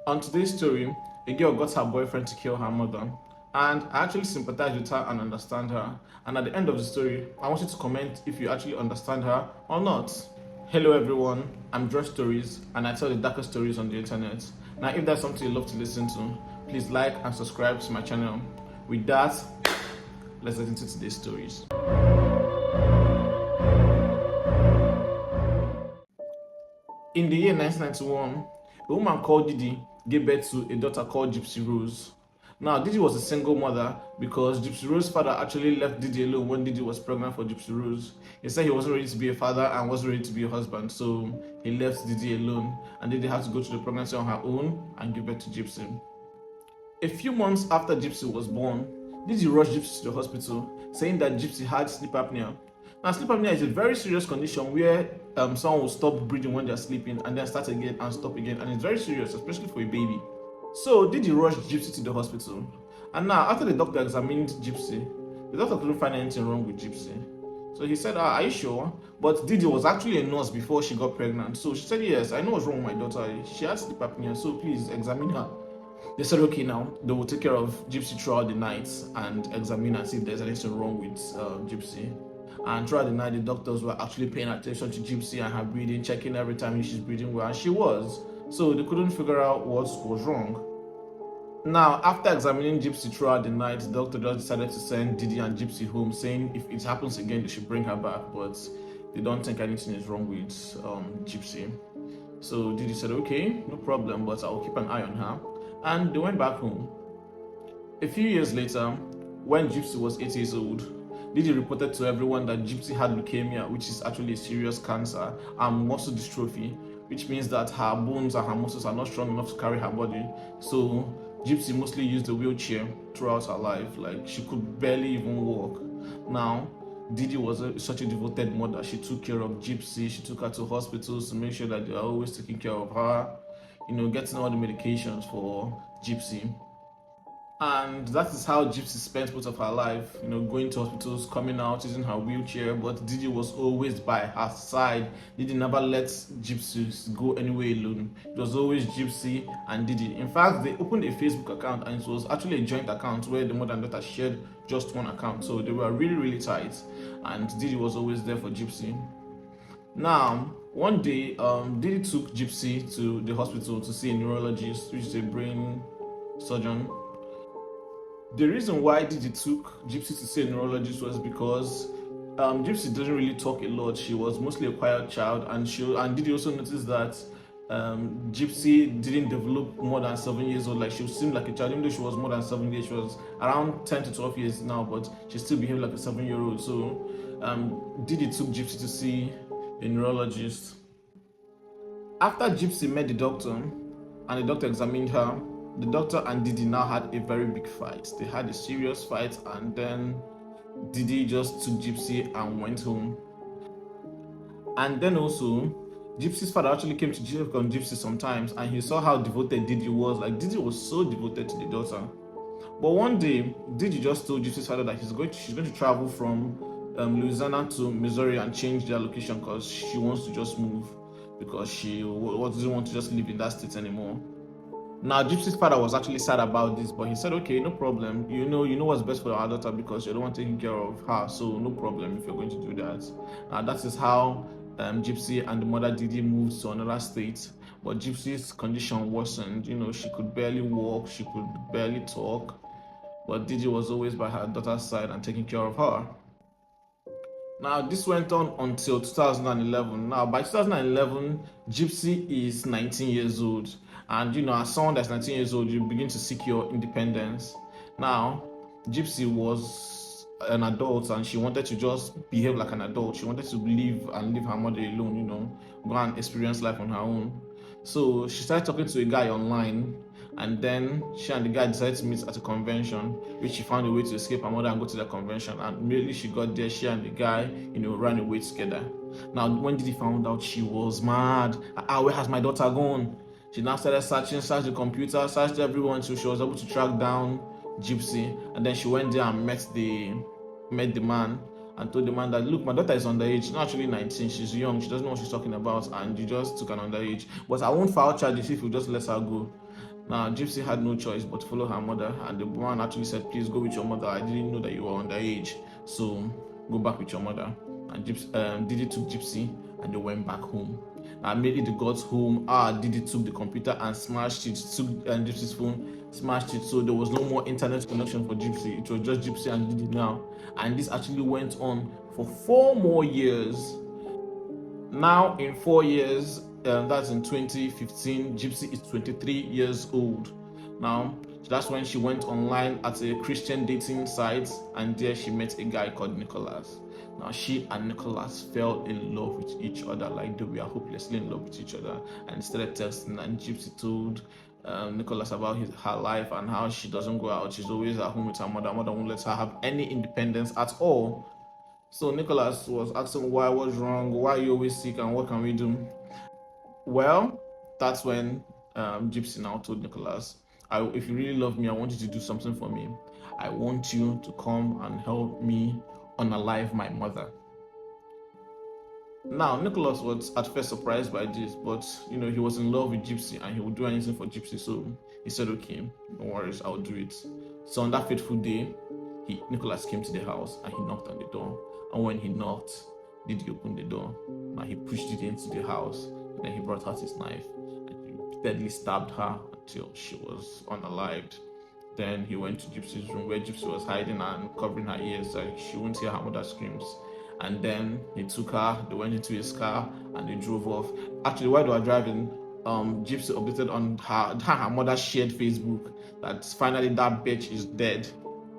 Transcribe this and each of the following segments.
On today's story, a girl got her boyfriend to kill her mother, and I actually sympathize with her and understand her. And at the end of the story, I want you to comment if you actually understand her or not. Hello everyone, I'm Josh Stories, and I tell the darkest stories on the internet. Now, if that's something you love to listen to, please like and subscribe to my channel. With that, let's get into today's stories. In the year 1991, a woman called Didi gave birth to a daughter called Gypsy Rose. Now, Didi was a single mother because Gypsy Rose's father actually left Didi alone when Didi was pregnant for Gypsy Rose. He said he wasn't ready to be a father and wasn't ready to be a husband, so he left Didi alone, and Didi had to go through the pregnancy on her own and give birth to Gypsy. A few months after Gypsy was born, Didi rushed Gypsy to the hospital, saying that Gypsy had sleep apnea. Now, sleep apnea is a very serious condition where someone will stop breathing when they're sleeping and then start again and stop again, and it's very serious, especially for a baby. So Didi rushed Gypsy to the hospital, and now after the doctor examined Gypsy, the doctor couldn't find anything wrong with Gypsy. So he said, are you sure? But Didi was actually a nurse before she got pregnant, so she said, yes, I know what's wrong with my daughter. She has sleep apnea, so please examine her. They said, okay, now they will take care of Gypsy throughout the night and examine and see if there's anything wrong with Gypsy. And throughout the night, the doctors were actually paying attention to Gypsy and her breathing, checking every time she's breathing well, and she was. So they couldn't figure out what was wrong. Now, after examining Gypsy throughout the night, the doctor just decided to send Didi and Gypsy home, saying if it happens again, they should bring her back, but they don't think anything is wrong with Gypsy. So Didi said, okay, no problem, but I'll keep an eye on her. And they went back home. A few years later, when Gypsy was 8 years old, Didi reported to everyone that Gypsy had leukemia, which is actually a serious cancer, and muscle dystrophy, which means that her bones and her muscles are not strong enough to carry her body. So Gypsy mostly used a wheelchair throughout her life. Like, she could barely even walk. Now, Didi was such a devoted mother. She took care of Gypsy. She took her to hospitals to make sure that they are always taking care of her, getting all the medications for Gypsy. And that is how Gypsy spent most of her life, going to hospitals, coming out, using her wheelchair, but Didi was always by her side. Didi never let Gypsy go anywhere alone. It was always Gypsy and Didi. In fact, they opened a Facebook account, and it was actually a joint account where the mother and daughter shared just one account. So they were really, really tight, and Didi was always there for Gypsy. Now, one day, Didi took Gypsy to the hospital to see a neurologist, which is a brain surgeon. The reason why Didi took Gypsy to see a neurologist was because Gypsy didn't really talk a lot. She was mostly a quiet child, and Didi also noticed that Gypsy didn't develop more than 7 years old. Like, she seemed like a child, even though she was more than 7 years. She was around 10 to 12 years now, but she still behaved like a 7-year-old. So Didi took Gypsy to see a neurologist. After Gypsy met the doctor and the doctor examined her, the doctor and Didi now had a very big fight. They had a serious fight, and then Didi just took Gypsy and went home. And then also, Gypsy's father actually came to check on Gypsy sometimes, and he saw how devoted Didi was. Like, Didi was so devoted to the daughter. But one day, Didi just told Gypsy's father that she's going to travel from Louisiana to Missouri and change their location because she wants to just move, because she doesn't want to just live in that state anymore. Now, Gypsy's father was actually sad about this, but he said, okay, no problem. You know what's best for our daughter, because you're the one taking care of her, so no problem if you're going to do that. Now, that is how Gypsy and the mother Didi moved to another state. But Gypsy's condition worsened. She could barely walk, she could barely talk, but Didi was always by her daughter's side and taking care of her. Now, this went on until 2011. Now, by 2011, Gypsy is 19 years old. And, as someone that's 19 years old, you begin to seek your independence. Now, Gypsy was an adult, and she wanted to just behave like an adult. She wanted to leave her mother alone, go and experience life on her own. So she started talking to a guy online, and then she and the guy decided to meet at a convention, which she found a way to escape her mother and go to the convention. And immediately she got there, she and the guy, ran away together. Now, when Didi found out, she was mad. Where has my daughter gone? She now started searched the computer, searched everyone, so she was able to track down Gypsy. And then she went there and met the man, and told the man that, look, my daughter is underage. She's not actually 19, she's young, she doesn't know what she's talking about, and you just took an underage. But I won't file charges if you just let her go. Now, Gypsy had no choice but to follow her mother, and the woman actually said, "Please go with your mother. I didn't know that you were underage, so go back with your mother." And Didi took Gypsy, and they went back home. Now, immediately they got home. Didi took the computer and smashed it. Took Gypsy's phone, smashed it, so there was no more internet connection for Gypsy. It was just Gypsy and Didi now, and this actually went on for 4 more years. Now, in 4 years, that's in 2015, Gypsy is 23 years old. Now, that's when she went online at a Christian dating site, and there she met a guy called Nicholas. Now, she and Nicholas fell in love with each other, like they were hopelessly in love with each other, and started texting. And Gypsy told Nicholas about her life and how she doesn't go out. She's always at home with her mother. Her mother won't let her have any independence at all. So Nicholas was asking why, what's wrong, why are you always sick, and what can we do? Well, that's when Gypsy now told Nicholas, if you really love me, I want you to do something for me. I want you to come and help me unalive my mother. Now, Nicholas was at first surprised by this, but he was in love with Gypsy and he would do anything for Gypsy. So he said, "Okay, no worries, I'll do it." So on that fateful day, Nicholas came to the house and he knocked on the door. And when he knocked, Didi opened the door. Now he pushed it into the house, and then he brought out his knife and he repeatedly stabbed her until she was unalived. Then he went to Gypsy's room where Gypsy was hiding and covering her ears so she wouldn't hear her mother's screams. And then he took her, they went into his car and they drove off. Actually, while they were driving, Gypsy updated on her mother shared Facebook that finally that bitch is dead.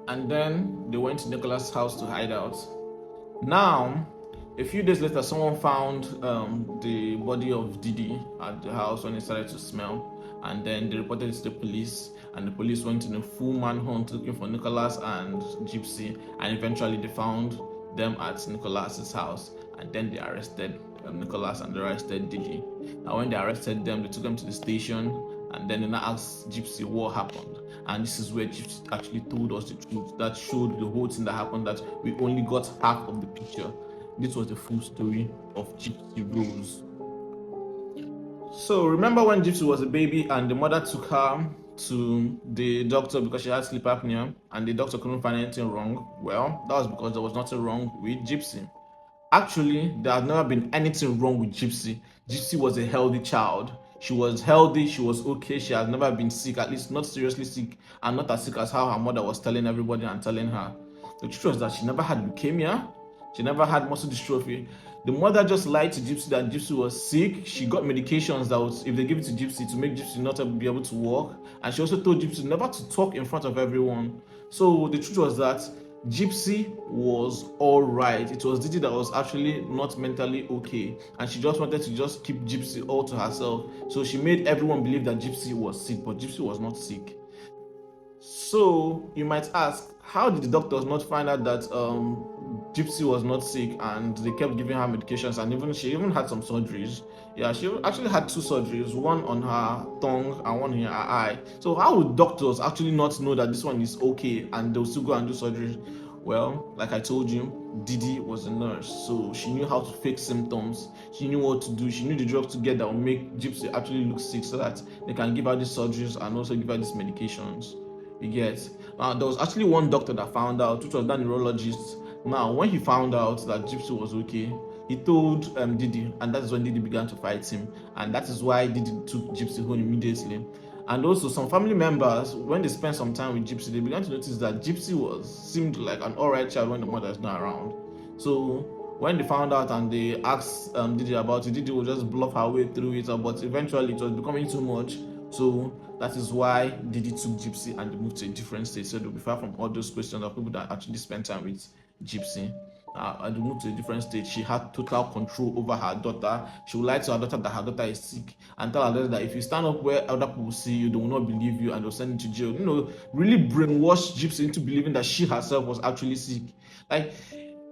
And then they went to Nicholas' house to hide out. Now, a few days later, someone found the body of Didi at the house when it started to smell, and then they reported it to the police, and the police went in a full manhunt looking for Nicholas and Gypsy, and eventually they found them at Nicholas's house, and then they arrested Nicholas and they arrested Didi. Now, when they arrested them, they took them to the station, and then they asked Gypsy what happened. And this is where Gypsy actually told us the truth that showed the whole thing that happened, that we only got half of the picture. This was the full story of Gypsy Rose. So remember when Gypsy was a baby and the mother took her to the doctor because she had sleep apnea and the doctor couldn't find anything wrong? Well, that was because there was nothing wrong with Gypsy. Actually, there had never been anything wrong with Gypsy. Gypsy was a healthy child. She was healthy, she was okay, she had never been sick, at least not seriously sick, and not as sick as how her mother was telling everybody and telling her. The truth was that she never had leukemia, she never had muscle dystrophy. The mother just lied to Gypsy that Gypsy was sick. She got medications that was, if they give it to Gypsy, to make Gypsy not be able to walk. And she also told Gypsy never to talk in front of everyone. So the truth was that Gypsy was all right. It was Didi that was actually not mentally okay, and she just wanted to just keep Gypsy all to herself. So she made everyone believe that Gypsy was sick, but Gypsy was not sick. So you might ask, how did the doctors not find out that Gypsy was not sick, and they kept giving her medications, and she even had some surgeries? Yeah, she actually had 2 surgeries, one on her tongue and one in her eye. So how would doctors actually not know that this one is okay and they'll still go and do surgeries? Well, like I told you, Didi was a nurse, so she knew how to fake symptoms. She knew what to do. She knew the drugs to get that will make Gypsy actually look sick so that they can give her these surgeries and also give her these medications. You get? Now, there was actually one doctor that found out, which was that neurologist. Now, when he found out that Gypsy was okay, he told Didi, and that is when Didi began to fight him. And that is why Didi took Gypsy home immediately. And also, some family members, when they spent some time with Gypsy, they began to notice that Gypsy seemed like an alright child when the mother is not around. So when they found out and they asked Didi about it, Didi would just bluff her way through it, but eventually it was becoming too much. So that is why Didi took Gypsy and they moved to a different state, so they'll be far from all those questions of people that actually spend time with Gypsy. And they moved to a different state. She had total control over her daughter. She would lie to her daughter that her daughter is sick and tell her daughter that if you stand up where other people see you, they will not believe you and they'll send you to jail. Really brainwash Gypsy into believing that she herself was actually sick. Like,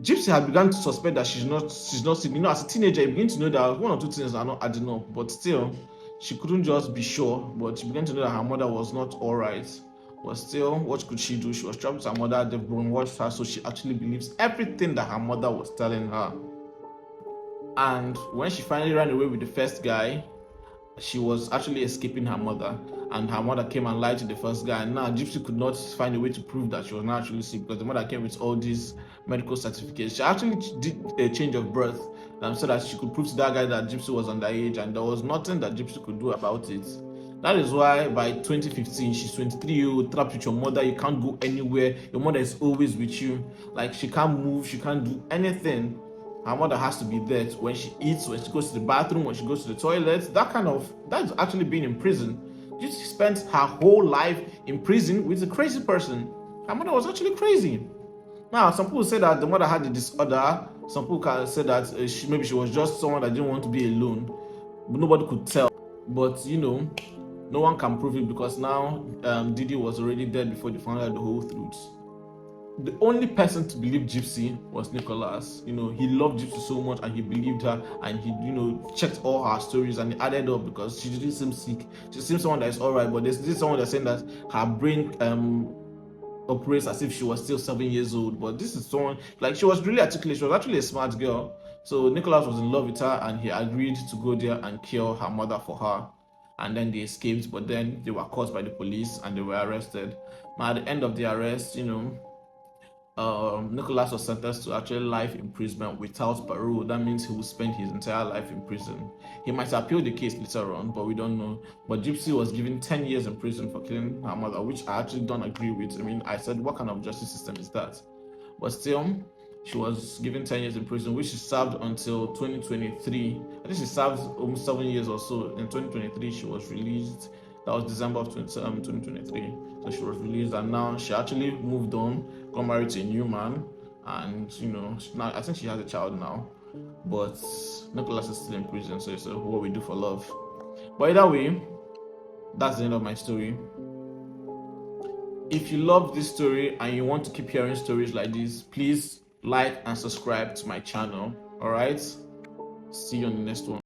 Gypsy had begun to suspect that she's not sick. As a teenager, you begin to know that 1 or 2 things are not adding up, but still, she couldn't just be sure. But she began to know that her mother was not all right. But still, what could she do? She was trapped with her mother. They brainwashed her, so she actually believes everything that her mother was telling her. And when she finally ran away with the first guy, she was actually escaping her mother, and her mother came and lied to the first guy. And now Gypsy could not find a way to prove that she was not actually sick, because the mother came with all these medical certificates. She actually did a change of birth, so that she could prove to that guy that Gypsy was underage, and there was nothing that Gypsy could do about it. That is why by 2015, she's 23-year-old, trapped with your mother. You can't go anywhere. Your mother is always with you. Like, she can't move, she can't do anything. Her mother has to be there when she eats, when she goes to the bathroom, when she goes to the toilet. That's actually being in prison. She spent her whole life in prison with a crazy person. Her mother was actually crazy. Now, some people say that the mother had a disorder. Some people can say that maybe she was just someone that didn't want to be alone. But nobody could tell. But no one can prove it, because now Didi was already dead before they found out the whole truth. The only person to believe Gypsy was Nicholas. He loved Gypsy so much, and he believed her, and he, checked all her stories, and he added up, because she didn't seem sick. She seems someone that is alright, but there's someone that's saying that her brain operates as if she was still 7 years old. But this is someone, like, she was really articulate. She was actually a smart girl. So Nicholas was in love with her, and he agreed to go there and kill her mother for her. And then they escaped, but then they were caught by the police and they were arrested. Now, at the end of the arrest, Nicholas was sentenced to actually life imprisonment without parole. That means he will spend his entire life in prison. He might appeal the case later on, but we don't know. But Gypsy was given 10 years in prison for killing her mother, which I actually don't agree with. I mean, I said, what kind of justice system is that? But still, she was given 10 years in prison, which she served until 2023. I think she served almost 7 years or so. In 2023, she was released. That was December of 2023. So she was released, and now she actually moved on, got married to a new man, and now I think she has a child now. But Nicholas is still in prison, so it's what we do for love. But either way, that's the end of my story. If you love this story and you want to keep hearing stories like this, please like and subscribe to my channel. All right, see you on the next one.